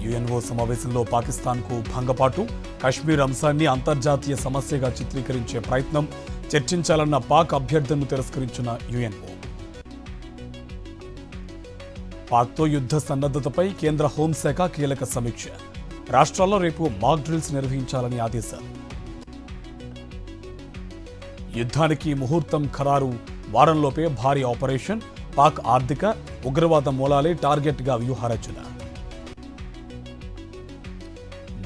UNO సమావేశంలో పాకిస్తాన్కు భంగపాటు, కశ్మీర్ అంశాన్ని అంతర్జాతీయ సమస్యగా చిత్రీకరించే ప్రయత్నం, చర్చించాలన్న పాక్ అభ్యర్థనను తిరస్కరించిన యుఎన్ఓ. పాక్తో యుద్ధ సన్నద్ధతపై కేంద్ర హోంశాఖ కీలక సమీక్ష. రాష్ట్రాల్లో రేపు మాక్ డ్రిల్స్ నిర్వహించాలని ఆదేశాలు. యుద్ధానికి ముహూర్తం ఖరారు, వారంలోపే భారీ ఆపరేషన్, పాక్ ఆర్థిక, ఉగ్రవాద మూలాలే టార్గెట్గా వ్యూహరచన.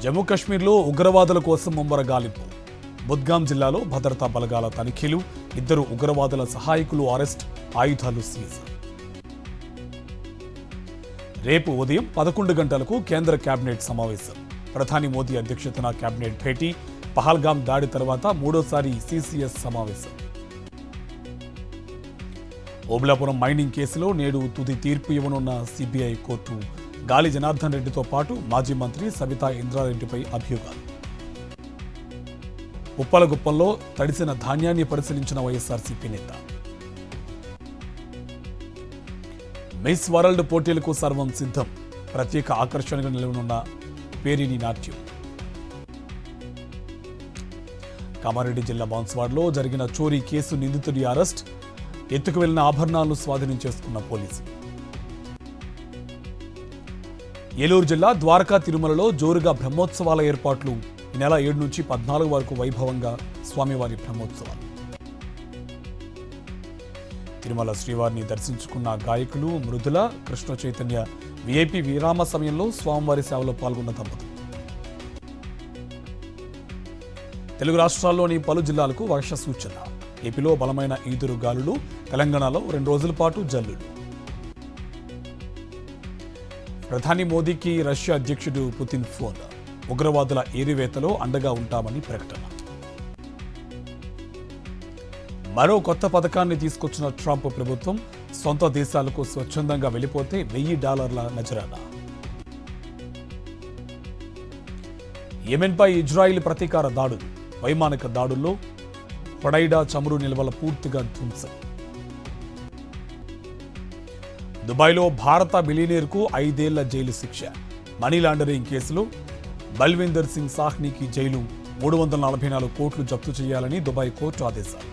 జమ్మూ కశ్మీర్లో ఉగ్రవాదుల కోసం ముమ్మర గాలింపు. బుద్గాం జిల్లాలో భద్రతా బలగాల తనిఖీలు, 2 ఉగ్రవాదుల సహాయకులు అరెస్ట్, ఆయుధాలు సీజ్. రేపు ఉదయం 11 గంటలకు కేంద్ర కేబినెట్ సమావేశం. ప్రధాని మోదీ అధ్యక్షతన కేబినెట్ భేటీ. పహల్గాం దాడి తర్వాత 3వ సిసిఎస్ సమావేశం. ఓబులాపురం మైనింగ్ కేసులో నేడు తుది తీర్పు ఇవ్వనున్న సిబిఐ కోర్టు. గాలి జనార్దన్ రెడ్డితో పాటు మాజీ మంత్రి సబితా ఇంద్రారెడ్డిపై అభియోగాలు. ఉప్పలగుప్పంలో తడిసిన ధాన్యాన్ని పరిశీలించిన వైఎస్ఆర్సీపీ నేత. మిస్ వరల్డ్ పోటీలకు సర్వం సిద్ధం. ప్రత్యేక ఆకర్షణగా నిలవనున్న పేరిని నాట్యం. కామారెడ్డి జిల్లా బాన్స్వాడలో జరిగిన చోరీ కేసు నిందితుడి అరెస్ట్. ఎత్తుకు వెళ్లిన ఆభరణాలను స్వాధీనం చేసుకున్న పోలీసులు. ఏలూరు జిల్లా ద్వారకా తిరుమలలో జోరుగా బ్రహ్మోత్సవాల ఏర్పాట్లు. ఈ నెల 7 నుంచి 14 వరకు వైభవంగా స్వామివారి బ్రహ్మోత్సవాలు. తిరుమల శ్రీవారిని దర్శించుకున్న గాయకులు మృదుల, కృష్ణ చైతన్య విఐపి విరామ సమయంలో స్వామివారి సేవలో పాల్గొన్న దంపతులు. తెలుగు రాష్ట్రాల్లోని పలు జిల్లాలకు వర్ష సూచన. ఏపీలో బలమైన ఈదురు గాలులు, తెలంగాణలో 2 రోజుల పాటు జల్లులు. ప్రధాని మోదీకి రష్యా అధ్యక్షుడు పుతిన్ ఫోన్. ఉగ్రవాదుల ఏరివేతలో అండగా ఉంటామని ప్రకటన. మరో కొత్త పథకాన్ని తీసుకొచ్చిన ట్రంప్ ప్రభుత్వం. సొంత దేశాలకు స్వచ్ఛందంగా వెళ్లిపోతే $1000 నజరానా. యెమెన్పై ఇజ్రాయిల్ ప్రతీకార దాడులు. వైమానిక దాడుల్లో హొడైడా చమురు నిల్వల పూర్తిగా ధ్వంసం. దుబాయ్లో భారత బిలియనీర్కు 5 ఏళ్ల జైలు శిక్ష. మనీ లాండరింగ్ కేసులో బల్విందర్ సింగ్ సాహ్నికి జైలు. 344 కోట్లు జప్తు చేయాలని దుబాయ్ కోర్టు ఆదేశాలు.